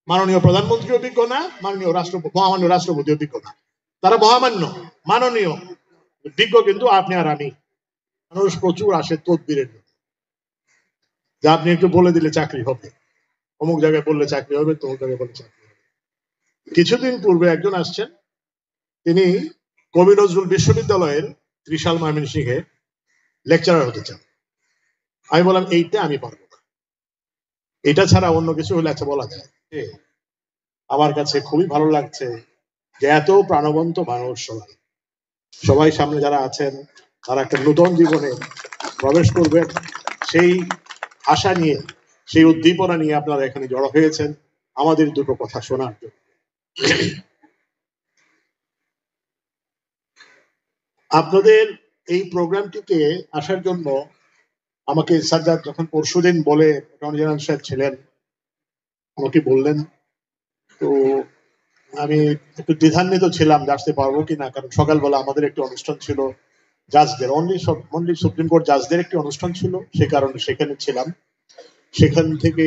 মাননীয় প্রধানমন্ত্রী অভিজ্ঞ না, মহামান্য রাষ্ট্রপতি অভিজ্ঞ না, তারা মহামান্য মাননীয় বিজ্ঞ, কিন্তু আপনি আর আমি। মানুষ প্রচুর আসে তদবিরের জন্য, যে আপনি একটু বলে দিলে চাকরি হবে, অমুক জায়গায় বললে চাকরি হবে, তমুক জায়গায় বললে চাকরি হবে। কিছুদিন পূর্বে একজন আসছেন, তিনি কবি নজরুল বিশ্ববিদ্যালয়ের ত্রিশাল ময়মনসিংহে লেকচারার হতে চান। আমি বললাম এইটা আমি পারবো না, এটা ছাড়া অন্য কিছু হলে আচ্ছা বলা যায়। আমার কাছে খুবই ভালো লাগছে যে এত প্রাণবন্ত মানুষ, সবাই সামনে যারা আছেন তারা একটা নতুন জীবনে প্রবেশ করবেন, সেই আশা নিয়ে, সেই উদ্দীপনা নিয়ে আপনারা এখানে জড়ো হয়েছেন আমাদের দুটো কথা শোনার জন্য। আপনাদের এই প্রোগ্রামটিকে আসার জন্য আমাকে সাজ্জাদ যখন পরশুদিন বলে, অ্যাটর্নি জেনারেল সাহেব ছিলেন, আমাকে বললেন, তো আমি একটু দ্বিধান্বিত ছিলাম যে আসতে পারবো কিনা, কারণ সকালবেলা আমাদের একটি অনুষ্ঠান ছিল জাজদের, অনলি সুপ্রিম কোর্ট জাজদের একটি অনুষ্ঠান ছিল, সে কারণে সেখানে ছিলাম। সেখান থেকে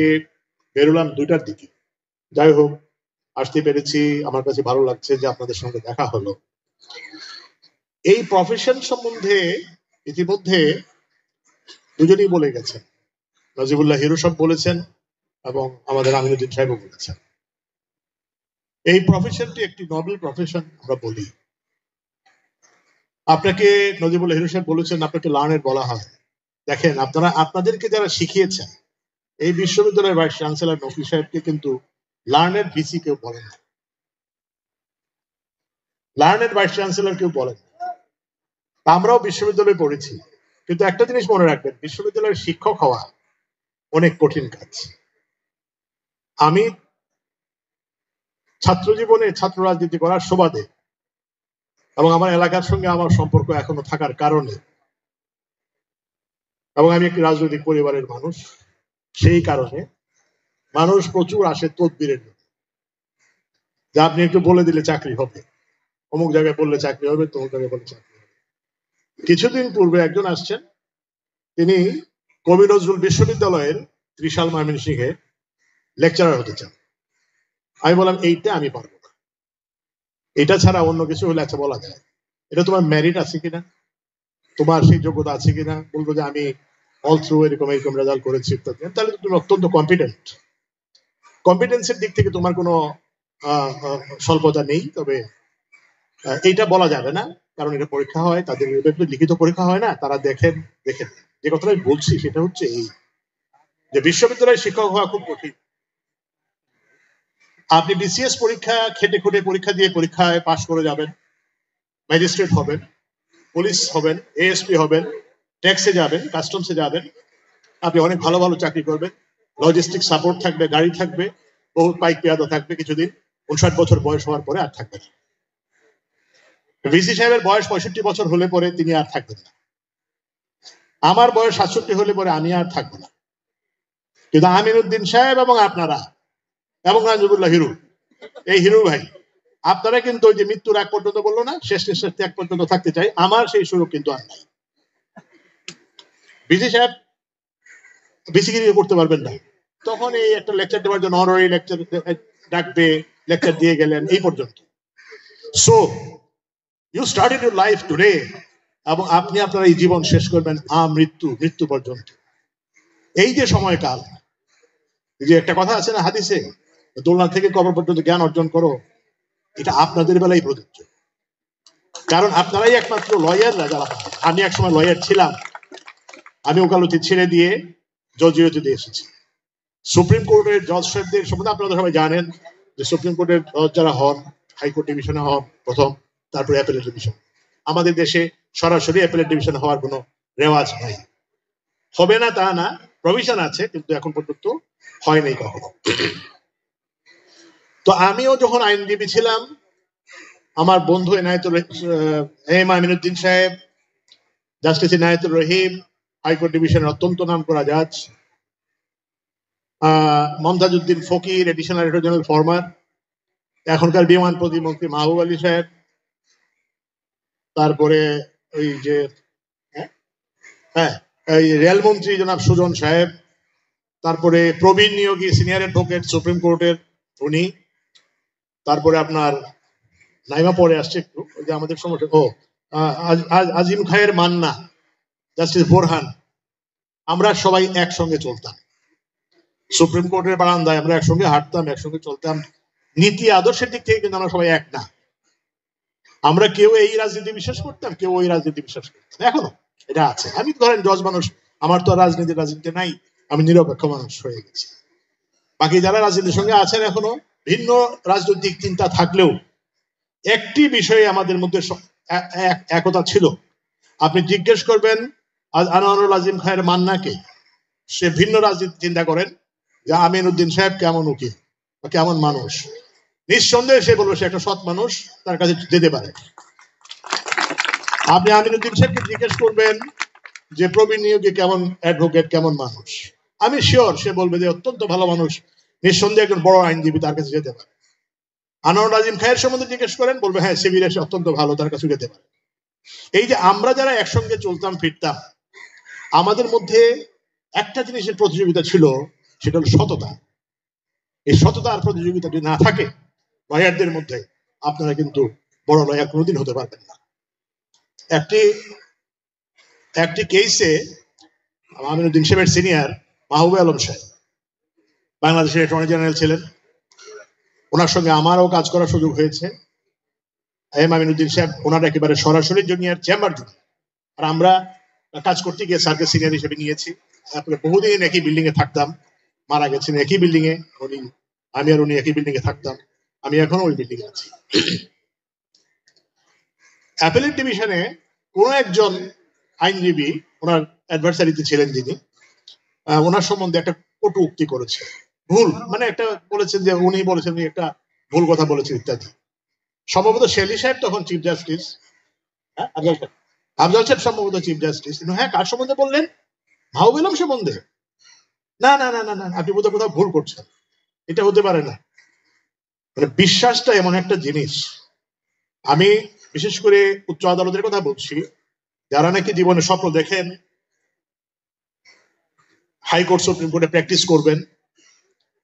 বেরোলাম 2টার দিকে। যাই হোক, আসতে পেরেছি, আমার কাছে ভালো লাগছে যে আপনাদের সঙ্গে দেখা হলো। এই প্রফেশন সম্বন্ধে ইতিমধ্যে দুজনেই বলে গেছেন, নাজিবুল্লাহ হিরু সাহেব বলেছেন এবং আমাদের আমিনুদ্দিন সাহেবও বলেছেন। এই প্রফেশনটি একটি নোবেল প্রফেশন আমরা বলি। আপনাকে নাজিবুল্লাহ হিরু সাহেব বলেছেন আপনাকে লার্নেড বলা হয়। দেখেন, আপনারা আপনাদেরকে যারা শিখিয়েছেন, এই বিশ্ববিদ্যালয়ের ভাইস চ্যান্সেলর নকিল সাহেবকে কিন্তু লার্নেড ভিসি কেউ বলেন না, লার্নেড ভাইস চ্যান্সেলর কেউ বলেন না। আমরাও বিশ্ববিদ্যালয়ে পড়েছি, কিন্তু একটা জিনিস মনে রাখবেন, বিশ্ববিদ্যালয়ের শিক্ষক হওয়া অনেক কঠিন কাজ। আমি ছাত্র জীবনে ছাত্র রাজনীতি করার সুবাদে এবং আমার এলাকার সঙ্গে আমার সম্পর্ক এখনো থাকার কারণে, এবং আমি একটি রাজনৈতিক পরিবারের মানুষ, সেই কারণে মানুষ প্রচুর আসে তদবিরের জন্য, যে আপনি একটু বলে দিলে চাকরি হবে, অমুক জায়গায় বললে চাকরি হবে, তমুক জায়গায় বললে চাকরি হবে। কিছুদিন পূর্বে একজন আসছেন, তিনি কবি নজরুল বিশ্ববিদ্যালয়ের ত্রিশাল ময়মনসিংহে লেকচারার হতে চান। আমি বললাম এইটা আমি পারবো না, এটা ছাড়া অন্য কিছু হলে আচ্ছা বলা যায়। এটা তোমার মেরিট আছে কিনা, তোমার সেই যোগ্যতা আছে কিনা, বলবো যে আমি অল থ্রু এরকম এরকম রেজাল্ট করেছি, তাহলে তুমি অত্যন্ত কম্পিটেন্ট। কম্পিটেন্সের দিক থেকে তোমার কোনো স্বল্পতা নেই, তবে এইটা বলা যাবে না, কারণ এটা পরীক্ষা হয়, তাদের লিখিত পরীক্ষা হয় না, তারা দেখেন। যে কথাটা আমি বলছি সেটা হচ্ছে এই, যে বিশ্ববিদ্যালয়ের শিক্ষক হওয়া খুব কঠিন। আপনি বিসিএস পরীক্ষা খেটে খুঁটে পরীক্ষা দিয়ে পরীক্ষায় পাশ করে যাবেন, ম্যাজিস্ট্রেট হবেন, পুলিশ হবেন, এএসপি হবেন, ট্যাক্সে যাবেন, কাস্টমসে যাবেন, আপনি অনেক ভালো ভালো চাকরি করবেন, লজিস্টিক সাপোর্ট থাকবে, গাড়ি থাকবে, বহু পাইক পেয়াদা থাকবে, কিছুদিন 59 বছর বয়স হওয়ার পরে আর থাকবে না। ভিসি সাহেবের বয়স 65 বছর হলে পরে তিনি আর থাকবেন না। আমার বয়স 67 হলে পরে আমি আর থাকবো না। কিন্তু আমিনুদ্দিন সাহেব এবং আপনারা এবং নাজিবুল্লাহ হিরু, এই হিরু ভাই, আপনারা কিন্তু ওই যে মৃত্যুর আগ পর্যন্ত বললো না, শেষ নিঃশ্বাস ত্যাগ পর্যন্ত থাকতে চাই, আমার সেই সুযোগ কিন্তু আর নাই। ভিসি সাহেব ভিসিগিরি করতে পারবেন না, তখন এই একটা লেকচার দেওয়ার জন্য অনারারি লেকচার ডাকবে, লেকচার দিয়ে গেলেন, এই পর্যন্ত। So you started your life today, এবং আপনি আপনার এই জীবন শেষ করবেন মৃত্যু পর্যন্ত। এই যে সময়কাল, যে একটা কথা আছে না হাদিসে, দোলনা থেকে কবর পর্যন্ত জ্ঞান অর্জন করো, এটা আপনাদের বেলায় প্রযোজ্য, কারণ আপনারাই একমাত্র লয়াররা যারা। আমি একসময় লয়ার ছিলাম, আমি ওকালতি ছেড়ে দিয়ে জজিয়তে এসেছি। সুপ্রিম কোর্টের জজ সাহেবদের সম্বন্ধে আপনারা সবাই জানেন যে সুপ্রিম কোর্টের জজ যারা হন, হাইকোর্ট ডিভিশনে হন প্রথম, তারপরে অ্যাপেলেট ডিভিশন। আমাদের দেশে সরাসরি অ্যাপেলেট ডিভিশন হওয়ার কোনো রেওয়াজ নাই, হবে না তা না, প্রভিশন আছে, কিন্তু এখন পর্যন্ত হয় নাই কখনো। তো আমিও যখন আইনজীবী ছিলাম, আমার বন্ধু আমিনুদ্দিন সাহেব, জাস্টিস ইনায়েতুর রহিম, হাইকোর্ট ডিভিশনের অত্যন্ত নাম করা জাজ, মমতাজউদ্দিন ফকির, এডিশনাল অ্যাটর্নি জেনারেল ফরমার, এখনকার বিমান প্রতিমন্ত্রী মাহবুব আলী সাহেব, তারপরে ওই যে এই রেলমন্ত্রী জনাব সুজন সাহেব, তারপরে প্রবীণ নিয়োগী সিনিয়র অ্যাডভোকেট সুপ্রিম কোর্টের উনি, তারপরে আপনার নাইমা পরে আসছে একটু, ওই যে আমাদের সমস্যা, আজিম খায়ের মান্না, জাস্টিস বোরহান, আমরা সবাই একসঙ্গে চলতাম সুপ্রিম কোর্টের বারান্দায়, আমরা একসঙ্গে হাঁটতাম, একসঙ্গে চলতাম। নীতি আদর্শের দিক থেকে কিন্তু আমরা সবাই এক না। আমরা কেউ এই রাজনীতি বিশ্বাস করতাম, কেউ ওই রাজনীতি বিশ্বাস করতাম, এখনো এটা আছে। আমি ধরেন জজ মানুষ, আমার তো রাজনীতি নাই, আমি নিরপেক্ষ মানুষ হয়ে গেছি। বাকি যারা রাজনীতির সঙ্গে আছেন এখনো, ভিন্ন রাজনৈতিক চিন্তা থাকলেও একটি বিষয়ে আমাদের মধ্যে একতা ছিল। আপনি জিজ্ঞেস করবেন আনোয়ারুল আজিম খায়ের মান্নাকে, সে ভিন্ন রাজনীতি চিন্তা করেন যে আমিন উদ্দিন সাহেব কেমন উকিল বা কেমন মানুষ, নিঃসন্দেহে সে বলবে সে একটা সৎ মানুষ, তার কাছে যেতে পারে। আপনি আমিন উদ্দিন সাহেবকে জিজ্ঞেস করবেন যে প্রবীণ নিয়োগে কেমন অ্যাডভোকেট, কেমন মানুষ, আমি শিওর সে বলবে যে অত্যন্ত ভালো মানুষ, নিঃসন্দেহে একজন বড় আইনজীবী, তার কাছে যেতে পারে। আনোয়ারুল আজিম খায়ের সম্বন্ধে জিজ্ঞেস করেন, বলবে হ্যাঁ সিভিলে সে অত্যন্ত ভালো, তার কাছে যেতে পারে। এই যে আমরা যারা একসঙ্গে চলতাম ফিরতাম, আমাদের মধ্যে একটা জিনিসের প্রতিযোগিতা ছিল, সেটা হল সততা। এই সততা আর প্রতিযোগিতা যদি না থাকে লয়ারদের মধ্যে, আপনারা কিন্তু বড় লয়ার কোনোদিন হতে পারবেন না। একটি কেসে আমিনুদ্দিন সাহেবের সিনিয়র মাহবুবে আলম সাহেব বাংলাদেশের অ্যাটর্নি জেনারেল ছিলেন, ওনার সঙ্গে আমারও কাজ করার সুযোগ হয়েছে। আমিনুদ্দিন সাহেব ওনার একেবারে সরাসরি জুনিয়র, চেম্বার জুনিয়র, আর আমরা কাজ করতে গিয়ে স্যারকে সিনিয়র হিসেবে নিয়েছি। বহুদিন একই বিল্ডিং এ থাকতাম, মারা গেছেন একই বিল্ডিং এ উনি, আমি আর উনি একই বিল্ডিং এ থাকতাম, আমি এখনো ওই বিল্ডিং এ আছি। অ্যাপেলেট ডিভিশনে কোন একজন আইনজীবী ওনার অ্যাডভার্সারিতে ছিলেন, যিনি ওনার সম্বন্ধে একটা কটু উক্তি করেছে, ভুল মানে একটা বলেছেন যে উনি বলেছেন একটা ভুল কথা বলেছেন ইত্যাদি। সম্ভবত শেলি সাহেব তখন চিফ জাস্টিস, আফজাল সাহেব সম্ভবত চিফ জাস্টিস। কিন্তু হ্যাঁ, কার সম্বন্ধে বললেন? মাহবুব আলম সম্বন্ধে। না না না না না, আপনি বোধহয় কোথাও ভুল করছেন, এটা হতে পারে না। মানে বিশ্বাসটা এমন একটা জিনিস, আমি বিশেষ করে উচ্চ আদালতের কথা বলছি, যারা নাকি জীবনে স্বপ্ন দেখেন হাইকোর্ট সুপ্রিম কোর্টে প্র্যাকটিস করবেন,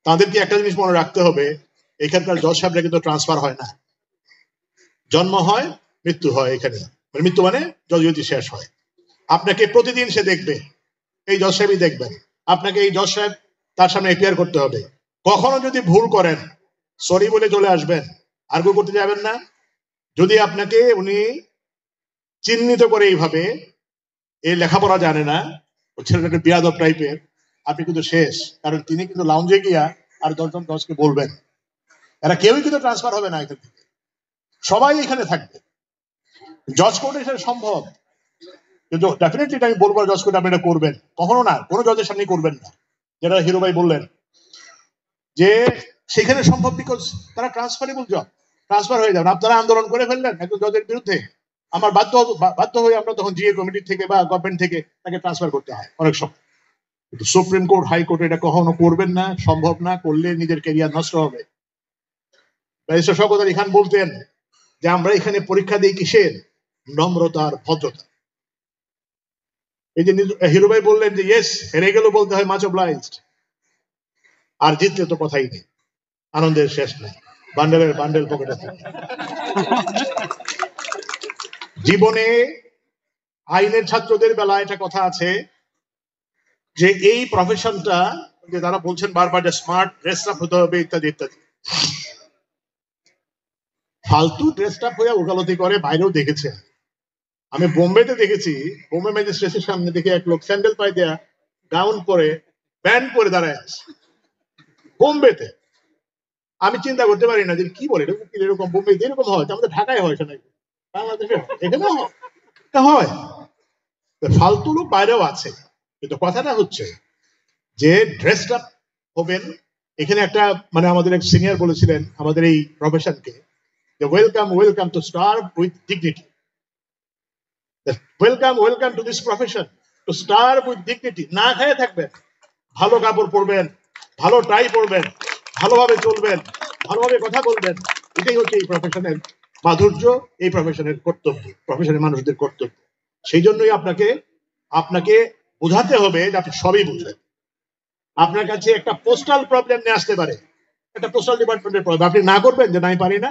তাদেরকে একটা জিনিস মনে রাখতে হবে, এখানকার জজ সাহেবরা কিন্তু ট্রান্সফার হয় না। জন্ম হয়, মৃত্যু হয় এখানে, মানে মৃত্যু মানে জজগতি শেষ হয়। আপনাকে প্রতিদিন সে দেখবে, এই জজ সাহেবই দেখবেন আপনাকে, এই জজ সাহেব তার সামনে এপিয়ার করতে হবে। কখনো যদি ভুল করেন সরি বলে চলে আসবেন, আর্গু করতে যাবেন না। যদি আপনাকে উনি চিহ্নিত করে এইভাবে, এই লেখাপড়া জানে না, ও ছেলেটাকে বিয়াদব টাইপের, আপনি কিন্তু শেষ। কারণ তিনি কিন্তু লাউঞ্জে গিয়া আর 10 জন জজকে বলবেন, এরা কেউই কিন্তু ট্রান্সফার হবে না এখান থেকে, সবাই এখানে থাকবে। জজ কোর্টে সেটা সম্ভব, কিন্তু ডেফিনেটলি আমি বলবো জজ কোর্টে আপনি এটা করবেন, কখনো না কোনো জজের সামনে করবেন না, যেটা হিরো ভাই বললেন যে সেখানে সম্ভব, বিকজ তারা ট্রান্সফারেবল জব, ট্রান্সফার হয়ে যাবেন। আপনারা আন্দোলন করে ফেললেন একজন জজের বিরুদ্ধে, আমার বাধ্য হয়ে আমরা তখন জিএ কমিটি থেকে বা গভর্নমেন্ট থেকে তাকে ট্রান্সফার করতে হয় অনেক সময়। কিন্তু সুপ্রিম কোর্ট, হাইকোর্ট এটা কখনো করবেন না, সম্ভব না, করলে নিজের ক্যারিয়ার নষ্ট হবে। ব্যারিস্টার শওকত আলী খান বলতেন যে আমরা এখানে পরীক্ষা দিই কিসের? নম্রতার, ভদ্রতা। এই যে হিরো ভাই বললেন যে ইয়েস, হেরে গেলেও বলতে হয় মাচ অবলাইজড, আর জিতলে তো কথাই নেই, আনন্দের শেষ নেই, বান্ডেল পকেটে থাকে। জীবনে আইনের ছাত্রদের বেলা একটা কথা আছে যে এই প্রফেশনটা, যে তারা বলছেন বারবার যে স্মার্ট ড্রেস আপ হতে হবে ইত্যাদি ইত্যাদি, ফালতু ড্রেস আপ হয়ে ওকালতি করে বাইরেও দেখেছে। আমি বোম্বেতে দেখেছি, বোম্বে ম্যাজিস্ট্রেটের সামনে দেখে এক লোক স্যান্ডেল পায়ে দেয়া, গাউন পরে, প্যান্ট পরে দাঁড়ায় আছে বোম্বেতে। আমি চিন্তা করতে পারি না যে কি বলে এরকম বোম্বে এরকম হয়, আমাদের ঢাকায় হয়, সেটা বাংলাদেশে এখানে হয়। ফালতু লোক বাইরেও আছে, কিন্তু কথাটা হচ্ছে যে ড্রেসড আপ হবেন। এখানে একটা মানে আমাদের এক সিনিয়র বলেছিলেন আমাদের এই প্রফেশনকে, যে welcome to starve with dignity, welcome to this profession two starve with dignity. না খেয়ে থাকবেন, ভালো কাপড় পরবেন, ভালো টাই পরবেন, ভালোভাবে চলবেন, ভালোভাবে কথা বলবেন, এটাই হচ্ছে এই প্রফেশনের মাধুর্য, এই প্রফেশনের কর্তব্য, প্রফেশনের মানুষদের কর্তব্য। সেই জন্যই আপনাকে বোঝাতে হবে যে আপনি সবই বুঝলেন। আপনার কাছে একটা পোস্টাল প্রবলেম নিয়ে আসতে পারে, একটা পোস্টাল ডিপার্টমেন্টের পদ, আপনি না করবেন যে নাই পারি না?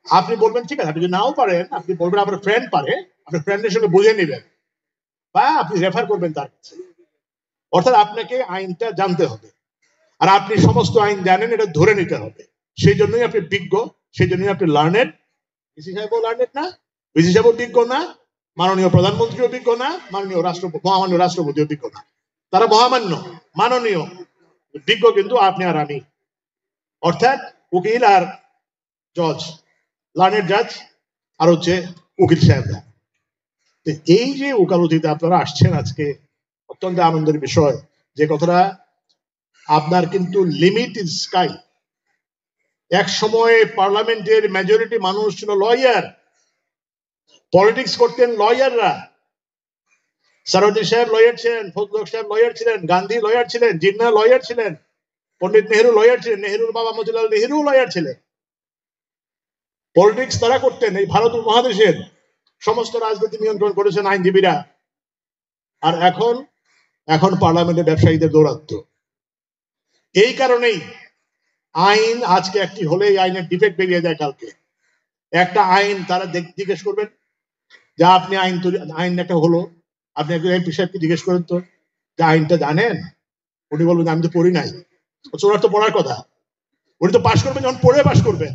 আপনি বলবেন ঠিক আছে, আপনি যদি নাও পারেন আপনি বলবেন আপনার ফ্রেন্ড পারে, আপনার ফ্রেন্ডের সঙ্গে বুঝে নেবেন বা আপনি রেফার করবেন তার কাছে। অর্থাৎ আপনাকে আইনটা জানতে হবে, আর আপনি সমস্ত আইন জানেন এটা ধরে নিতে হবে। সেই জন্যই আপনি বিজ্ঞ, সেই জন্যই আপনি লার্নেড। বিসি সাহেবও লার্নেড না, বিসি সাহেবও বিজ্ঞ না, মাননীয় প্রধানমন্ত্রীও বিজ্ঞ না, মাননীয় মহামান্য রাষ্ট্রপতিও বিজ্ঞ না। তারা মহামান্য মাননীয়, বিজ্ঞ কিন্তু আপনি আর আমি, অর্থাৎ উকিল আর জজ, লার্নেড জাজ আর হচ্ছে উকিল সাহেবরা। এই যে ওকালতিতে আপনারা আসছেন আজকে, অত্যন্ত আনন্দের বিষয়। যে কথাটা, আপনার কিন্তু লিমিট ইজ স্কাই। এক সময় পার্লামেন্টের মেজরিটি মানুষ ছিল লয়ার, পলিটিক্স করতেন লয়াররা। সরোজিনী সাহেব লয়ার ছিলেন, ফজলুল হক সাহেব লয়ার ছিলেন, গান্ধী লয়ার ছিলেন, জিন্নাহ লয়ার ছিলেন, পন্ডিত নেহেরু লয়ার ছিলেন, নেহেরুর বাবা মতিলাল নেহেরু লয়ার ছিলেন। পলিটিক্স তারা করতেন। এই ভারত মহাদেশের সমস্ত রাজনীতি নিয়ন্ত্রণ করেছেন আইনজীবীরা। আর এখন পার্লামেন্টে ব্যবসায়ীদের দৌরাত্ম্য। এই কারণেই আইন আজকে একটি হলে আইনের ডিফেক্ট বেরিয়ে যায় কালকে। একটা আইন তারা জিজ্ঞেস করবেন যে আপনি আইন একটা হলো, আপনি একজন এমপি সাহেবকে জিজ্ঞেস করেন তো যে আইনটা জানেন? উনি বলবেন আমি তো পড়ি নাই। ওনার তো পড়ার কথা, উনি তো পাশ করবেন যখন পড়ে পাশ করবেন।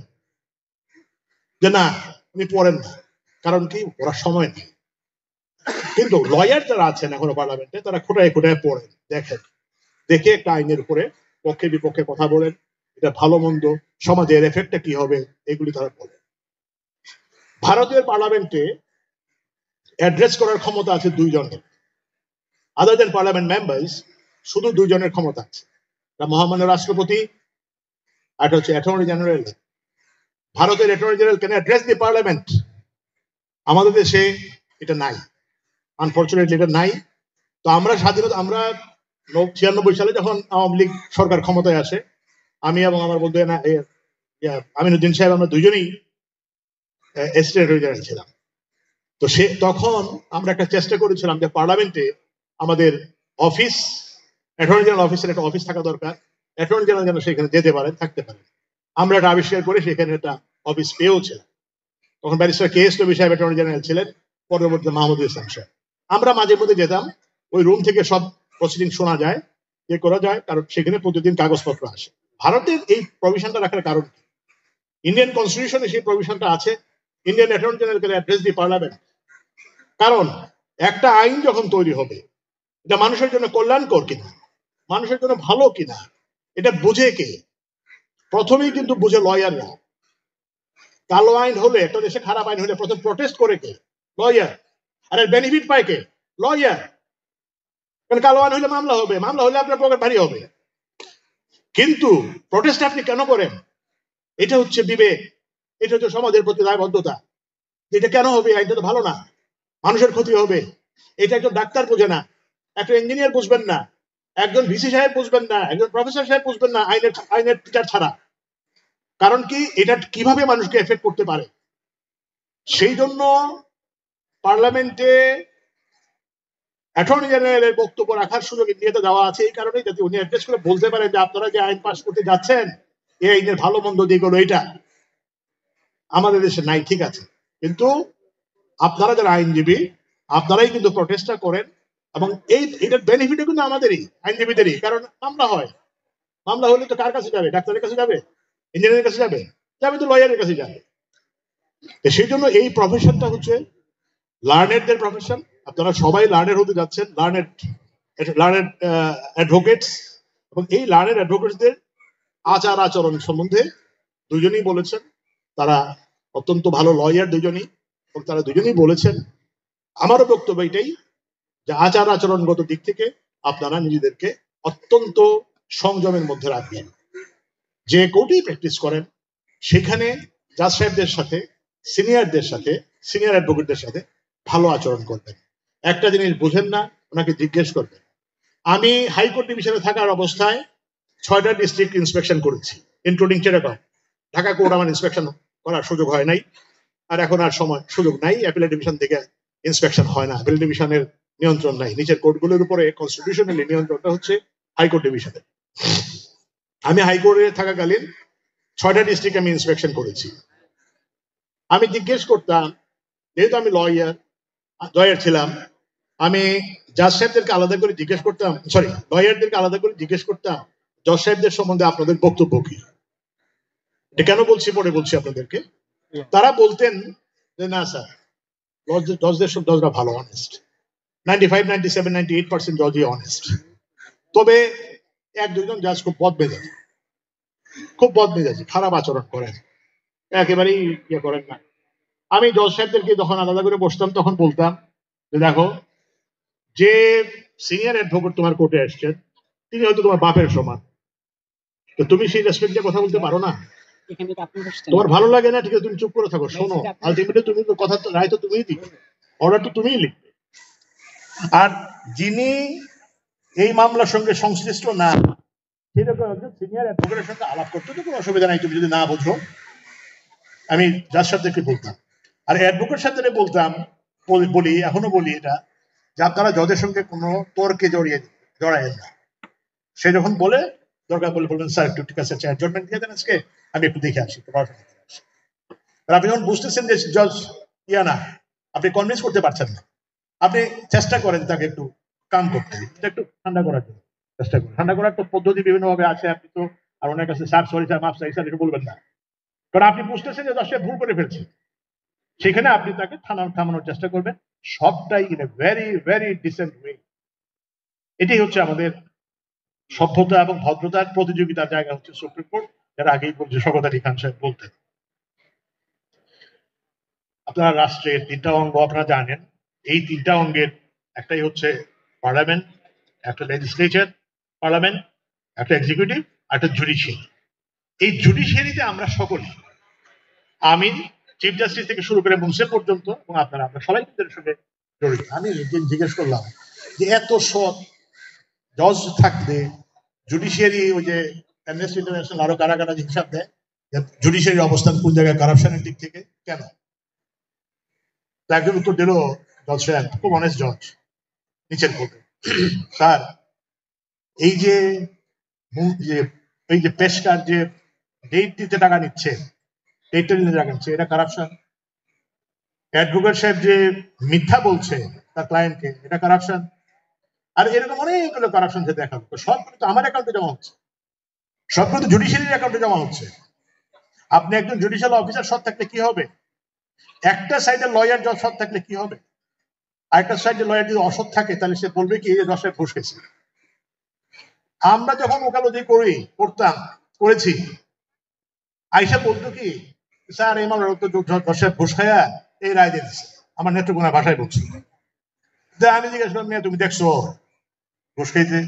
যে না, উনি পড়েন না, কারণ কি পড়ার সময় নেই। কিন্তু লয়ার যারা আছেন এখনো পার্লামেন্টে, তারা খোটায় খোটায় পড়েন, দেখেন, দেখে একটা আইনের উপরে পক্ষে বিপক্ষে কথা বলেন, এটা ভালো মন্দ, সমাজের এফেক্টটা কি হবে, এগুলি তারা বলেন। ভারতের পার্লামেন্টে অ্যাড্রেস করার ক্ষমতা আছে দুইজনের, আদার দেন পার্লামেন্ট মেম্বার্স, শুধু দুইজনের ক্ষমতা আছে, মহামান্য রাষ্ট্রপতি আর হচ্ছে অ্যাটর্নি জেনারেল। ভারতের attorney general can address the parliament. আমাদের দেশে এটা নাই, আনফরচুনেটলি এটা নাই। তো আমরা 96 সালে যখন আওয়ামী লীগ সরকার ক্ষমতায় আসে, আমি এবং আমার বন্ধু আমিনুদ্দিন সাহেব, আমরা দুজনেই অ্যাসিস্ট্যান্ট অ্যাটর্নি জেনারেল ছিলাম। তো তখন আমরা একটা চেষ্টা করেছিলাম যে পার্লামেন্টে আমাদের অফিস, অ্যাটর্নি জেনারেল অফিসের একটা অফিস থাকা দরকার, অ্যাটর্নি জেনারেল যেন সেখানে যেতে পারেন, থাকতে পারেন। আমরা এটা আবিষ্কার করে সেখানে একটা অফিস পেয়েওছিলাম। তখন ব্যারিস্টার কে এস রবি সাহেব অ্যাটর্নি জেনারেল ছিলেন, পরবর্তীতে মাহমুদুল ইসলাম সাহেব। আমরা মাঝে মধ্যে যেতাম, ওই রুম থেকে সব প্রসিডিং শোনা যায়, ইয়ে করা যায়, কারণ সেখানে প্রতিদিন কাগজপত্র আসে। ভারতের এই প্রভিশনটা রাখার কারণ কি? ইন্ডিয়ান কনস্টিটিউশনে সেই প্রভিশনটা আছে, Indian attorney general can address the parliament. কারণ একটা আইন যখন তৈরি হবে, এটা মানুষের জন্য কল্যাণকর কিনা, মানুষের জন্য ভালো কিনা, এটা বুঝে কে? প্রথমেই কিন্তু বুঝে লয়াররা। কালো আইন হলে, একটা দেশে খারাপ আইন হলে প্রথম প্রটেস্ট করে কে? লয়ার। আর এর বেনিফিট পায় কে? লয়ার। কারণ কালো আইন হলে মামলা হবে, মামলা হলে আপনার পকেট ভারী হবে। কিন্তু প্রটেস্ট আপনি কেন করেন? এটা হচ্ছে বিবেক, এটা হচ্ছে সমাজের প্রতি দায়বদ্ধতা। এটা কেন হবে? আইনটা তো ভালো না, মানুষের ক্ষতি হবে। এটা একজন ডাক্তার বুঝে না, একটা ইঞ্জিনিয়ার বুঝবেন না, একজন ভিসি সাহেব বুঝবেন না, একজন প্রফেসর সাহেব বুঝবেন না আইনের টিচার ছাড়া। কারণ কি, এটা কিভাবে মানুষকে এফেক্ট করতে পারে। সেই জন্য পার্লামেন্টে অ্যাটর্নি জেনারেলের বক্তব্য রাখার সুযোগ ইন্ডিয়াতে দেওয়া আছে, এই কারণে যাতে উনি অ্যাড্রেস করে বলতে পারেন যে আপনারা যে আইন পাস করতে যাচ্ছেন, এই আইনের ভালো মন্দ দিকগুলো এটা আমাদের দেশে নাই, ঠিক আছে, কিন্তু আপনারা যারা আইনজীবী, আপনারাই কিন্তু প্রটেস্টটা করেন, এবং এটার বেনিফিটও কিন্তু আমাদেরই, আইনজীবীদেরই। কারণ মামলা হয়, মামলা হলে তো কার কাছে যাবে? ডাক্তারের কাছে যাবে? ইঞ্জিনিয়ারের কাছে যাবে? যাবে তো লয়ারের কাছে যাবে। সেই জন্য এই প্রফেশনটা হচ্ছে লার্নেডদের প্রফেশন। আপনারা সবাই লার্নেড হতে যাচ্ছেন, লার্নেড অ্যাডভোকেটস। এবং এই লার্নেড অ্যাডভোকেটসদের আচার আচরণ সম্বন্ধে দুজনেই বলেছেন, তারা অত্যন্ত ভালো লয়ার দুজনেই, এবং তারা দুজনেই বলেছেন, আমারও বক্তব্য এটাই, যে আচার আচরণগত দিক থেকে আপনারা নিজেদেরকে অত্যন্ত সংযমের মধ্যে রাখবেন। যে কোর্টেই প্র্যাকটিস করেন, সেখানে জাজ সাহেবদের সাথে, সিনিয়রদের সাথে, সিনিয়র অ্যাডভোকেটদের সাথে ভালো আচরণ করবেন। একটা জিনিস বুঝেন না, ওনাকে জিজ্ঞেস করবেন। আমি হাইকোর্ট ডিভিশনে থাকার অবস্থায় 6টা ডিস্ট্রিক্ট ইন্সপেকশন করেছি, ইনক্লুডিং চিটাগং। ঢাকা কোর্ট আমার ইন্সপেকশন করার সুযোগ হয় নাই, আর এখন আর সুযোগ নাই। অ্যাপিলেট ডিভিশন থেকে ইন্সপেকশন হয় না, অ্যাপিলেট ডিভিশনের নিয়ন্ত্রণ নাই। নিচের কোর্টগুলোর উপরে কনস্টিটিউশনালি নিয়ন্ত্রণটা হচ্ছে হাইকোর্ট ডিভিশনের। আমি হাইকোর্টে থাকাকালীন 6টা ডিস্ট্রিক্ট আমি ইন্সপেকশন করেছি। আমি জিজ্ঞেস করতাম, যেহেতু আমি লয়ার ছিলাম, আমি জাজ সাহেবদেরকে আলাদা করে জিজ্ঞেস করতাম, সরি লয়ারদেরকে আলাদা করে জিজ্ঞেস করতাম জজ সাহেবদের সম্বন্ধে আপনাদের বক্তব্য কি। এটা কেন বলছি পরে বলছি আপনাদেরকে। তারা বলতেন যে না স্যার, জজরা ভালো, অনেস্ট, 95, 97, 98% জজই অনেস্ট। তবে 1-2জন জাজ খুব বদমেজাজি, খারাপ আচরণ করেন, একেবারেই ইয়ে করেন না। আমি জজ সাহেবদেরকে যখন আলাদা করে বসতাম তখন বলতাম যে দেখো, যে সিনিয়র অ্যাডভোকেট তোমার কোর্টে আসছেন তিনি হয়তো তোমার বাপের সমান, তো তুমি সেই রেসপেক্ট দিয়ে কথা বলতে পারো না? তোমার ভালো লাগে না, ঠিক আছে, তুমি চুপ করে থাকো, শোনো, আলটিমেটলি তুমি তো কথা, রায় তো তুমিই দিবে, অর্ডার তো তুমিই লিখবে। আর যিনি এই মামলার সঙ্গে সংশ্লিষ্ট না, সেরকম একজন সিনিয়র অ্যাডভোকেটের সঙ্গে আলাপ করতে তো কোনো অসুবিধা নাই, তুমি যদি না বোঝো। আমি যার সাথে বলতাম, আর অ্যাডভোকেট সাথে বলতাম, বলি, এখনো বলি এটা, যে আপনারা জজের সঙ্গে কোনো তর্কে জড়ায়েন না। সে যখন বলে, দরকার বলে বলবেন স্যার একটু ঠিক আছে, অ্যাডজমেন্ট দিয়ে দেন আজকে, আমি একটু দেখে আসি, আর আপনি যখন বুঝতেছেন যে জজ না, আপনি কনভিন্স করতে পারছেন না, আপনি চেষ্টা করেন তাকে একটু কাম করতে, একটু ঠান্ডা করার জন্য চেষ্টা করেন। ঠান্ডা করার তো পদ্ধতি বিভিন্ন ভাবে আছে, আপনি তো আর ওনার কাছে স্যার সরি স্যার মাফ চাই স্যার এটা বলবেন না, কারণ আপনি বুঝতেছেন যে দশটা ভুল করে ফেলছে। সেখানে আপনি তাকে থামানোর চেষ্টা করবেন, সবটাই in a very very dissent way. এটাই হচ্ছে আমাদের সভ্যতা এবং ভদ্রতার প্রতিযোগিতার জায়গা হচ্ছে সুপ্রিম কোর্ট, যারা আগেই বলছে শওকত আলী খান সাহেব বলতেন। আপনারা রাষ্ট্রের 3টা অঙ্গ আপনারা জানেন, এই 3টা অঙ্গের একটাই হচ্ছে পার্লামেন্ট, একটা লেজিসলেচার পার্লামেন্ট, একটা এক্সিকিউটিভ, একটা জুডিশিয়ারি। এই জুডিশিয়ারিতে আমরা সকলে, আমি চিফ জাস্টিস থেকে শুরু করে মুন্সিফ পর্যন্ত, এবং আপনারা আমরা সবাই কিন্তু সঙ্গে জড়িত। আমি জিজ্ঞেস করলাম যে এত সৎ জজ থাকলে জুডিশিয়ারি, ওই যে অ্যামনেস্টি ইন্টারন্যাশনাল আরো কারা কারা হিসাব দেয় জুডিশিয়ারির অবস্থান কোন জায়গায় কারাপশনের দিক থেকে, কেন? একজন উত্তর দিল, জজ সাহেব খুব অনেস্ট জজ, নিচের কোর্টে, স্যার এই যে পেশকার যে ডেট দিতে টাকা নিচ্ছে, ডেটটা দিতে টাকা নিচ্ছে, এটা কারাপশন। অ্যাডভোকেট সাহেব যে মিথ্যা বলছে তার ক্লায়েন্টকে, এটা কারাপশন। আর এরকম অনেকগুলো কারাপশন যে দেখাবো, সবগুলো তো আমার অ্যাকাউন্টে জমা হচ্ছে, সবগুলো তো জুডিশিয়ারির অ্যাকাউন্টে জমা হচ্ছে। আপনি একজন জুডিশিয়াল অফিসার সৎ থাকলে কি হবে? একটা সাইডে লয়ার জজ সৎ থাকলে কি হবে? আরেকটা সাইডে লয়ার যদি অসৎ থাকে তাহলে সে বলবে কি, এই যে দশের ঘুষ খেয়েছে। আমরা যখন ওকালতি করেছি, আইসা বলতো কি, স্যার এই মামলার তো দশের ঘুষ খায়া এই রায় দিয়ে দিচ্ছে, আমার নেত্রকোনা ভাষায় বলছি। আমি জিজ্ঞেস করলাম, তুমি দেখছো ঘুষ খাইতে?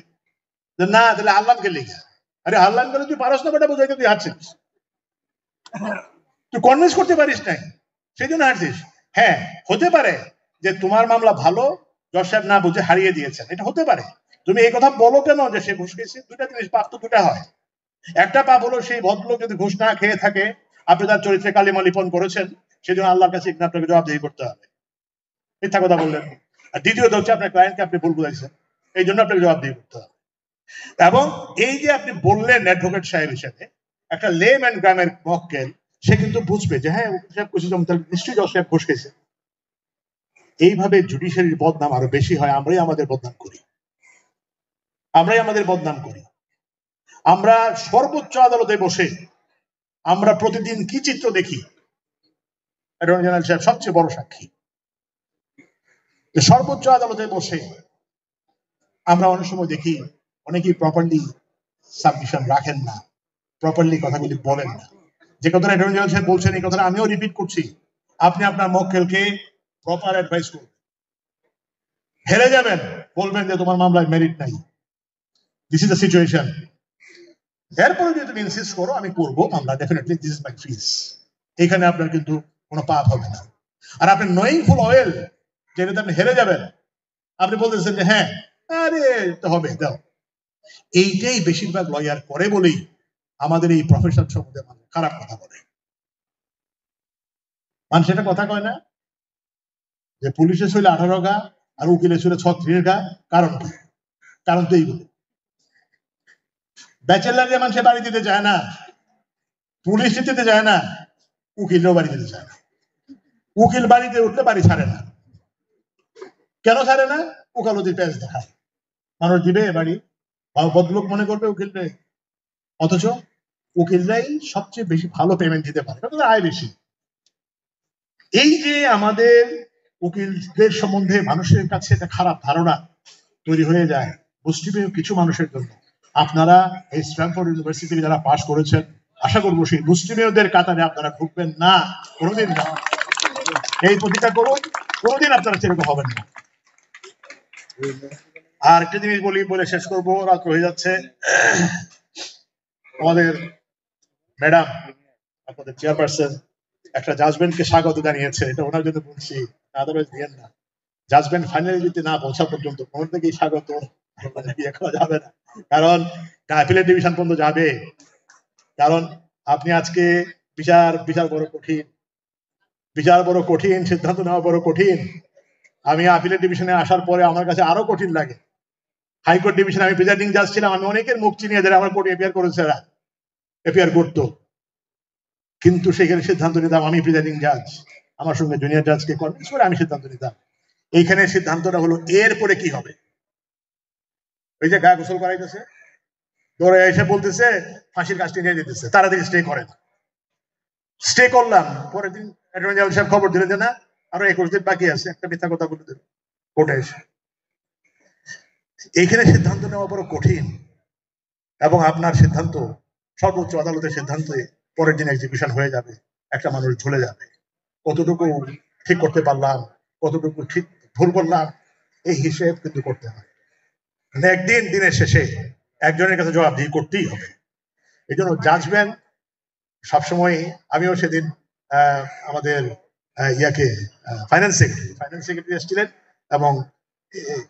না, তাহলে আল্লাহকে লিখা। আরে আল্লাহ করে তুই পারস না, বেটা বোঝাইতে তুই হাঁটছিস, তুই কনভিন্স করতে পারিস নাই, সেই জন্য হাঁটছিস। হ্যাঁ, হতে পারে যে তোমার মামলা ভালো, জজ সাহেব না বুঝে হারিয়ে দিয়েছেন, এটা হতে পারে। তুমি এই কথা বলো কেন যে সে ঘুষ খেয়েছে? দুটা জিনিস, পাপ তো দুটা হয়। একটা পাপ হলো সেই ভদ্রলোক যদি ঘুষ না খেয়ে থাকে, আপনি তার চরিত্রে কালিমা লিপন করেছেন, সেজন্য আল্লাহর কাছে আপনাকে জবাবদিহি করতে হবে, মিথ্যা কথা বললেন। আর দ্বিতীয়ত হচ্ছে আপনার ক্লায়েন্টকে আপনি ভুল বুঝাইছেন, এই জন্য আপনাকে জবাবদিহি করতে হবে। এবং এই যে আপনি বললেন অ্যাডভোকেট সাহেব হিসেবে, একটা লেম্যান গ্রামের মক্কেল, সে কিন্তু বুঝবে যে হ্যাঁ সাহেব খুশি, তাহলে নিশ্চয়ই জজ সাহেব ঘুষ খেয়েছে। এইভাবে জুডিশিয়ারির বদনাম আরো বেশি হয়, আমরাই আমাদের বদনাম করি। আমরা সর্বোচ্চ আদালতে বসে আমরা প্রতিদিন কি চিত্র দেখি, অ্যাটর্নি জেনারেল সাহেব সবচেয়ে বড় সাক্ষী। সর্বোচ্চ আদালতে বসে আমরা অনেক সময় দেখি অনেকেই প্রপারলি সাবমিশন রাখেন না, প্রপারলি কথাগুলি বলেন না। যে কথাটা অ্যাটর্নি জেনারেল সাহেব বলছেন, এই কথাটা আমিও রিপিট করছি, আপনি আপনার মক্কেলকে প্রপার অ্যাডভাইস করুন। হেরে যাবেন, বলবেন যে তোমার মামলায় মেরিট নাই, দিস ইজ দ্য সিচুয়েশন। এরপরে যদি তুমি ইনসিস্ট করো আমি করবো মামলা, ডেফিনেটলি দিস ইজ মাই ফিস, এখানে আপনার কিন্তু কোনো পাপ হবে না। আর আপনি নোয়িং ফুল ওয়েল যেটাতে আপনি হেরে যাবেন, আপনি বলতেছেন যে হ্যাঁ আরে তো হবে দাও। এইটাই বেশিরভাগ লয়ার করে বলেই আমাদের এই প্রফেশন সম্বন্ধে মানুষ খারাপ কথা বলে। মানুষ এটা কথা কয় না যে পুলিশের ছিল 18 গা আর উকিলের ছিল 36 গা, কারণ কি? কারণ তো এইগুলো, ব্যাচেলার মানুষে বাড়ি দিতে চায় না, পুলিশ দিতে চায় না, উকিলও বাড়ি দিতে চায় না। উকিল বাড়িতে উঠলে বাড়ি ছাড়ে না। কেন ছাড়ে না? উকালতির প্যাচ দেখায়। মানুষ দিবে বাড়ি, ভদ্রলোক মনে করবে উকিলরে, অথচ উকিলরাই সবচেয়ে বেশি ভালো পেমেন্ট দিতে পারে, তাদের আয় বেশি। এই যে আমাদের উকিলদের সম্বন্ধে মানুষের কাছে একটা খারাপ ধারণা তৈরি হয়ে যায় মুসলিম কিছু মানুষের জন্য। আপনারা এই স্ট্যানফোর্ড ইউনিভার্সিটি থেকে যারা পাশ করেছেন, আশা করবো সেই মুসলিমদের কাতারে আপনারা ঢুকবেন না, কোনোদিন না। এই প্রতিজ্ঞা করুন, কোনোদিন আপনারা সেরকম হবেন না। আর একটা জিনিস বলি, বলে শেষ করবো, রাত হয়ে যাচ্ছে। আমাদের ম্যাডাম, আপনাদের চেয়ারপারসন একটা জাজমেন্টকে স্বাগত জানিয়েছে, এটা ওনার জন্য বলছি, আদারওয়াইজ দিয়েন না। জাজমেন্ট ফাইনালি যদি না পৌঁছা পর্যন্ত কোন থেকেই স্বাগত ইয়ে করা যাবে না, কারণ অ্যাপিলেট ডিভিশন পর্যন্ত যাবে। কারণ আপনি আজকে বিচার বড় কঠিন, বিচার বড় কঠিন, সিদ্ধান্ত নেওয়া বড় কঠিন। আমি অ্যাপিলেট ডিভিশনে আসার পরে আমার কাছে আরো কঠিন লাগে। হাইকোর্ট ডিভিশনে আমি প্রিজাইডিং জাজ ছিলাম, আমি অনেকের মুখ চিনিয়ে যারা আমার কোর্টে এপিয়ার করেছে, এপিয়ার করতো, কিন্তু সেখানে সিদ্ধান্ত নিতাম আমি প্রিজাইডিং জাজ, আমার সঙ্গে জুনিয়র জাজকে কনভিন্স করে আমি সিদ্ধান্ত নিতাম। এইখানে সিদ্ধান্তটা হলো এরপরে কি হবে। ওই যে গায়ে গোসল করাইতেছে, ধরে এসে বলতেছে ফাঁসির কাজটি নিয়ে দিতেছে, তাড়াতাড়ি স্টে করেন। স্টে করলাম, পরের দিন অ্যাটর্নি জেনারেল সাহেব খবর দিলেন যে না, আরো 21 দিন বাকি আছে, একটা মিথ্যা কথা বলে দিল কোর্টে এসে। এইখানে সিদ্ধান্ত নেওয়া বড় কঠিন, এবং আপনার সিদ্ধান্ত সর্বোচ্চ আদালতের সিদ্ধান্তে পরের দিন এক্সিকিউশন হয়ে যাবে, একটা মানুষ ঝুলে যাবে। কতটুকু ঠিক করতে পারলাম, কতটুকু ঠিক ভুল করলাম, এই হিসেব কিন্তু করতে হয়। একদিন দিনের শেষে একজনের কাছে জবাবদিহি করতেই হবে। এই জন্য জাজমেন্ট সবসময়, আমিও সেদিন আমাদের ইয়াকে ফাইন্যান্স সেক্রেটারি এসেছিলেন, এবং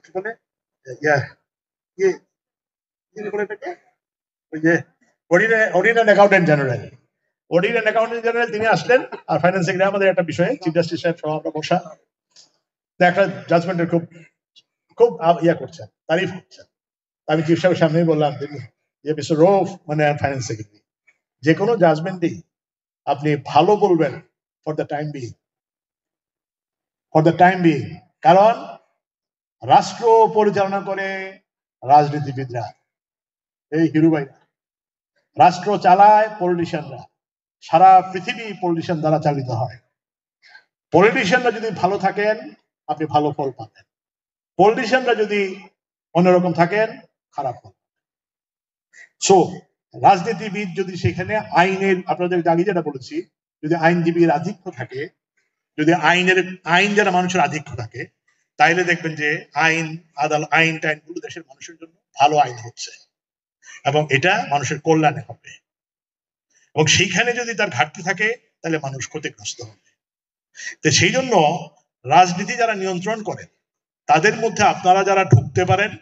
কি বলে ওই যে অডিট অ্যান্ড অ্যাকাউন্টেন্ট জেনারেল তিনি আসলেন, আর ফাইন্যান্স সেক্রেটারি আমাদের একটা বিষয়ে চিফ জাস্টিস সাহেব সহ আমরা বসা, একটা জাজমেন্টের খুব খুব ইয়া করছেন, তারিফ করছেন। আমি চিফ সাহেবের সামনেই বললাম যে মিস্টার রৌফ, মানে ফাইন্যান্স সেক্রেটারি, যে কোনো জাজমেন্টই আপনি ভালো বলবেন ফর দ্য টাইম বিং, কারণ রাষ্ট্র পরিচালনা করে রাজনীতিবিদরা, এই হিরু ভাইরা। রাষ্ট্র চালায় পলিটিশিয়ানরা, সারা পৃথিবী পলিটিশিয়ান দ্বারা চালিত হয়। পলিটিশিয়ানরা যদি ভালো থাকেন আপনি ভালো ফল পাবেন, পলিটিশিয়ানরা যদি অন্যরকম থাকেন খারাপ ফল। সো রাজনীতিবিদ যদি সেখানে আইনের, আপনাদের আগে যেটা বলেছি, যদি আইনজীবীর আধিক্য থাকে, যদি আইন যারা মানুষের আধিক্য থাকে, তাইলে দেখবেন যে আইন টাইনগুলো দেশের মানুষের জন্য ভালো আইন হচ্ছে, এবং এটা মানুষের কল্যাণে হবে। এবং সেইখানে যদি তার ঘাটতি থাকে তাহলে মানুষ ক্ষতিগ্রস্ত হবে। তো সেই জন্য রাজনীতি যারা নিয়ন্ত্রণ করেন তাদের মধ্যে আপনারা যারা ঢুকতে পারেন,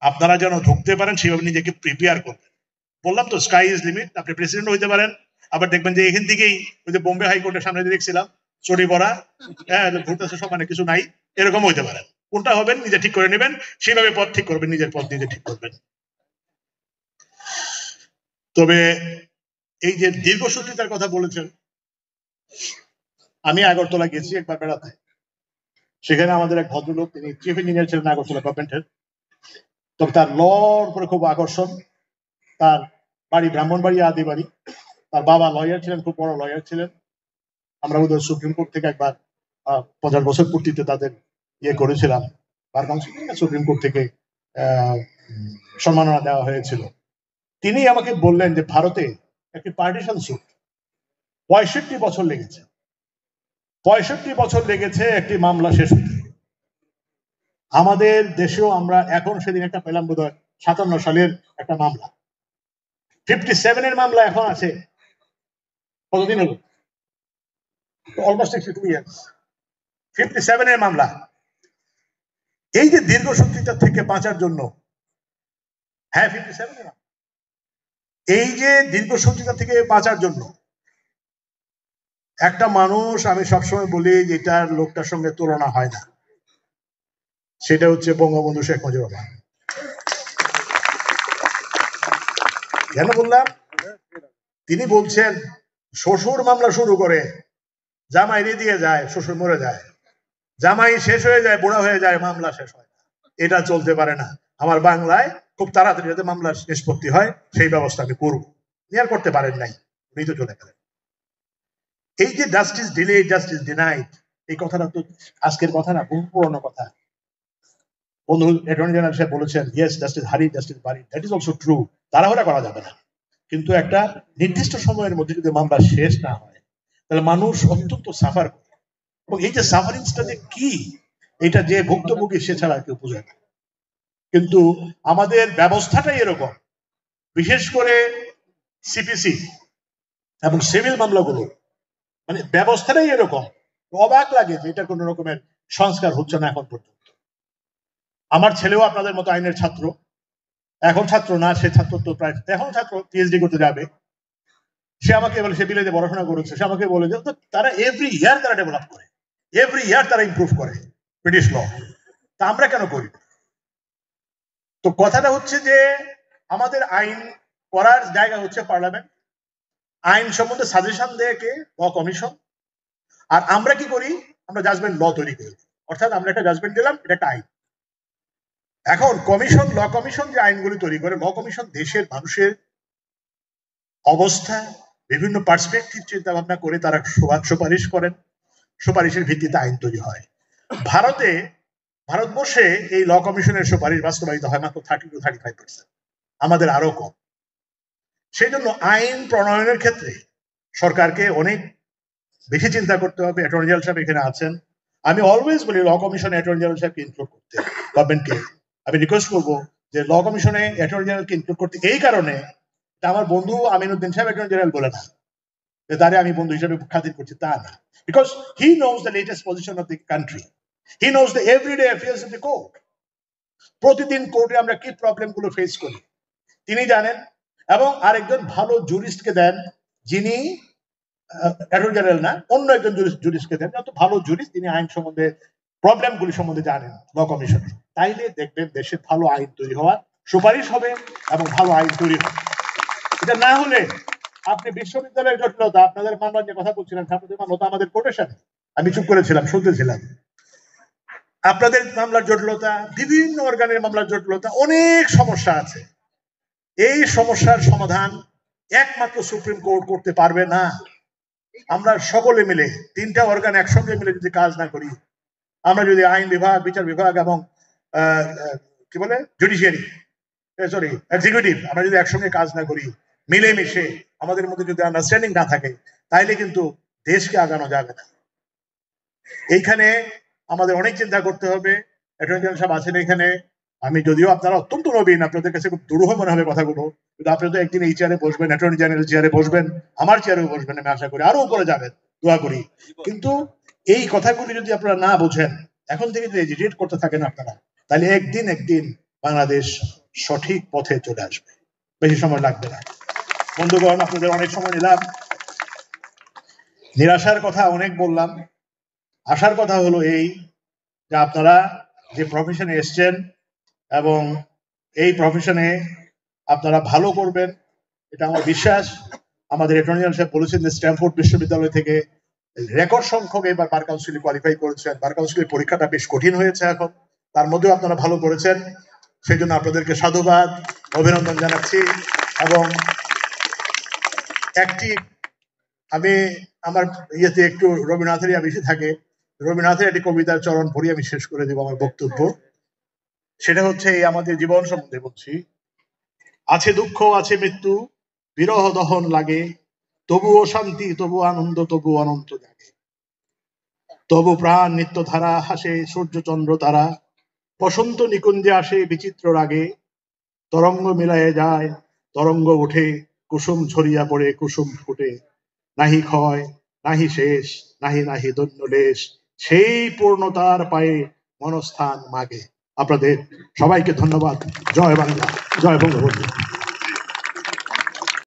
আপনারা যেন ঢুকতে পারেন সেভাবে নিজেকে প্রিপেয়ার করবেন। বললাম তো স্কাই ইজ লিমিট, আপনি প্রেসিডেন্ট হইতে পারেন, আবার দেখবেন যে এখান থেকেই ওই যে বোম্বে হাইকোর্টের সামনে দেখছিলাম চড়ি পড়া, ঘুরতেছে সমানে কিছু নাই, এরকম হইতে পারেন। কোনটা হবেন নিজে ঠিক করে নেবেন, সেইভাবে পথ ঠিক করবেন, নিজের পথ নিজে ঠিক করবেন। তবে এই যে দীর্ঘসূত্রিতার কথা বলেছেন, আমি আগরতলা গেছি একবার বেড়াতে, সেখানে আমাদের এক ভদ্রলোক, তিনি চিফ ইঞ্জিনিয়ার ছিলেন আগরতলা গভর্নমেন্টের। তবে তার লর উপরে খুব আকর্ষণ, তার বাড়ি ব্রাহ্মণবাড়ি, আদি বাড়ি, তার বাবা লয়ার ছিলেন, খুব বড় লয়ার ছিলেন। আমরা বোধহয় সুপ্রিম কোর্ট থেকে একবার 50 বছর পূর্তিতে তাদের ইয়ে করেছিলাম, বার কাউন্সিল থেকে সুপ্রিম কোর্ট থেকে সম্মাননা দেওয়া হয়েছিল। তিনি আমাকে বললেন যে ভারতে একটি পার্টিশন স্যুট 65 বছর লেগেছে, 65 বছর লেগেছে একটি মামলা শেষ হতে। আমাদের দেশেও আমরা এখন, সেদিন একটা পেলাম বোধহয় 57 সালের একটা মামলা, 57 মামলা এখন আছে। কতদিন হলো? অলমোস্ট 62 ইয়ার্স, 57 মামলা। এই যে দীর্ঘসূত্রিতা থেকে বাঁচার জন্য, হ্যাঁ 57 এই যে দীর্ঘসূত্রিতা থেকে বাঁচার জন্য একটা মানুষ, আমি সবসময় বলি যেটার লোকটার সঙ্গে তুলনা হয় না, সেটা হচ্ছে বঙ্গবন্ধু শেখ মুজিবুর রহমান। কেন বললাম? তিনি বলছেন শ্বশুর মামলা শুরু করে জামাই দিয়ে যায়, শ্বশুর মরে যায়, জামাই শেষ হয়ে যায়, বুড়া হয়ে যায়, মামলা শেষ হয় না। এটা চলতে পারে না। আমার বাংলায় খুব তাড়াতাড়ি যাতে মামলার নিষ্পত্তি হয় সেই ব্যবস্থা আমি করবো। আর করতে পারেন নাই, উনি তো চলে গেলেন। এই যে জাস্টিস ডিলেড, জাস্টিস ডিনাইড, এই কথাটা তো আজকের কথা না, বহু পুরনো কথা। বন্ধু অ্যাটর্নি জেনারেল সাহেব বলেছেন, yes justice হারিড, justice buried, that is also true. তাড়াহুড়া করা যাবে না, কিন্তু একটা নির্দিষ্ট সময়ের মধ্যে যদি মামলা শেষ না হয় তাহলে মানুষ অত্যন্ত সাফার করে। এবং এই যে সাফারিংসটা যে কি, এটা যে ভুক্তভোগী সে ছাড়া কেউ বোঝে না। কিন্তু আমাদের ব্যবস্থাটাই এরকম, বিশেষ করে সিপিসি এবং সিভিল মামলাগুলো, মানে ব্যবস্থাটাই এরকম। অবাক লাগে যে এটা কোন রকমের সংস্কার হচ্ছে না এখন পর্যন্ত। আমার ছেলেও আপনাদের মতো আইনের ছাত্র, এখন ছাত্র না, সে ছাত্র তো প্রায় এখন ছাত্র, পিএইচডি করতে যাবে। সে আমাকে বলে, সে বিলেতে পড়াশোনা করেছে, সে আমাকে বলে যে তারা এভরি ইয়ার তারা ডেভেলপ করে, এভরি ইয়ার তারা ইমপ্রুভ করে ব্রিটিশ ল, তা আমরা কেন করি? তো কথাটা হচ্ছে যে আমাদের আইন করার জায়গা হচ্ছে পার্লামেন্ট, আইন সম্বন্ধে সাজেশন দেয় কে? ল কমিশন। আর আমরা কি করি? আমরা জাজমেন্ট ল তৈরি করি, অর্থাৎ আমরা একটা জাজমেন্ট দিলাম, এটা একটা আইন। এখন কমিশন, ল কমিশন যে আইনগুলি তৈরি করে, ল কমিশন দেশের মানুষের অবস্থা বিভিন্ন পার্সপেক্টিভ চিন্তা ভাবনা করে তারা সুপারিশ করেন, সুপারিশের ভিত্তিতে আইন তৈরি হয়। ভারতবর্ষে এই ল কমিশনের সুপারিশ বাস্তবায়িত হয় মাত্র 30 to 35%, আমাদের আরো কম। সেই জন্য আইন প্রণয়নের ক্ষেত্রে সরকারকে অনেক বেশি চিন্তা করতে হবে। অ্যাটর্নি জেনারেল সাহেব এখানে আছেন, আমি অলওয়েজ বলি ল কমিশনে অ্যাটর্নি জেনারেল সাহেবকে ইনক্লুড করতে, গভর্নমেন্টকে আমি রিকোয়েস্ট করবো যে ল কমিশনে অ্যাটর্নি জেনারেলকে ইনক্লুড করতে। এই কারণে আমার বন্ধু আমিনুদ্দিন সাহেব অ্যাটর্নি জেনারেল বলে না যে তারে আমি বন্ধু হিসেবে খাতির করছি, তা না। Because he knows the latest position of the country, he knows the everyday affairs of the court. প্রতিদিন কোর্টে আমরা কি প্রবলেম গুলো ফেস করি তিনি জানেন। এবং আরেকজন ভালো জুরিস্টকে দেন, যিনি অ্যাটর্নি জেনারেল না, অন্য একজন জুরিস্টকে দেন, যত ভালো জুরিস্ট, তিনি আইন সম্বন্ধে প্রবলেমগুলি সম্বন্ধে জানেন ল কমিশনে। তাইলে দেখবেন দেশে ভালো আইন তৈরি হওয়ার সুপারিশ হবে এবং ভালো আইন তৈরি হবে। এটা না হলে আপনি বিশ্ববিদ্যালয়ের জটিলতা, আপনাদের মামলা নিয়ে কথা বলছিলেন, ছাত্রদের মামলা, আমাদের কোটেশন, আমি চুপ করেছিলাম, শুনতেছিলাম। আপনাদের মামলার জটিলতা, বিভিন্ন অর্গানের মামলার জটিলতা, অনেক সমস্যা আছে। এই সমস্যার সমাধান একমাত্র সুপ্রিম কোর্ট করতে পারবে না। আমরা সকলে মিলে, তিনটা অর্গান একসঙ্গে মিলে যদি কাজ না করি, আমরা যদি আইন বিভাগ, বিচার বিভাগ এবং কি বলে জুডিশিয়ারি, সরি এক্সিকিউটিভ, আমরা যদি একসঙ্গে কাজ না করি, মিলেমিশে আমাদের মধ্যে যদি আন্ডারস্ট্যান্ডিং না থাকে, তাইলে কিন্তু দেশকে আগানো যাবে না। এইখানে আমাদের অনেক চিন্তা করতে হবে। অ্যাটর্নি জেনারেল সাহেব আছেন এখানে, আমি যদিও আপনারা অত্যন্ত নবীন, আপনাদের কাছে খুব দুরূহ মনে হবে কথাগুলো, কিন্তু আপনি তো একদিন এই চেয়ারে বসবেন, অ্যাটর্নি জেনারেল চেয়ারে বসবেন, আমার চেয়ারেও বসবেন, আমি আশা করি আরো উপরে যাবেন, দোয়া করি। কিন্তু এই কথাগুলি যদি আপনারা না বোঝেন, এখন থেকে যদি এজিটেট করতে থাকেন আপনারা, তাহলে একদিন বাংলাদেশ সঠিক পথে চলে আসবে, বেশি সময় লাগবে না। বন্ধুগণ, আপনাদের অনেক সময় নিলাম, নিরাশার কথা অনেক বললাম। আশার কথা হলো এই যে আপনারা যে প্রফেশনে এসছেন এবং এই প্রফেশনে আপনারা ভালো করবেন, এটা আমার বিশ্বাস। আমাদের অ্যাটর্নি জেনারেল সাহেব বলেছেন যে স্ট্যামফোর্ড বিশ্ববিদ্যালয় থেকে রেকর্ড সংখ্যক এবার বার কাউন্সিলে কোয়ালিফাই করেছেন। বার কাউন্সিলের পরীক্ষাটা বেশ কঠিন হয়েছে এখন, তার মধ্যেও আপনারা ভালো করেছেন, সেই জন্য আপনাদেরকে সাধুবাদ, অভিনন্দন জানাচ্ছি। এবং একটি আমি আমার ইয়েতে একটু রবীন্দ্রনাথের বেশি থাকে, রবীন্দ্রনাথের একটি কবিতার চরণ পড়ি, আমি শেষ করে দেব আমার বক্তব্য। সেটা হচ্ছে এই আমাদের জীবন সম্বন্ধে বলছি। আছে দুঃখ, আছে মৃত্যু, বিরহ দহন লাগে, তবুও শান্তি, তবু আনন্দ, তবু অনন্ত জাগে। তবু প্রাণ নিত্য ধারা হাসে, সূর্য চন্দ্র তারা, বসন্ত নিকুঞ্জে আসে বিচিত্র রাগে। তরঙ্গ মিলায়ে যায়, তরঙ্গ ওঠে, কুসুম ছড়িয়া পড়ে, কুসুম ফুটে। নাহি ক্ষয়, নাহি শেষ, নাহি নাহি দৈন্য লেশ, সেই পূর্ণতার পায়ে মনস্থান মাগে। আপনাদের সবাইকে ধন্যবাদ। জয় বাংলা, জয় বঙ্গবন্ধু।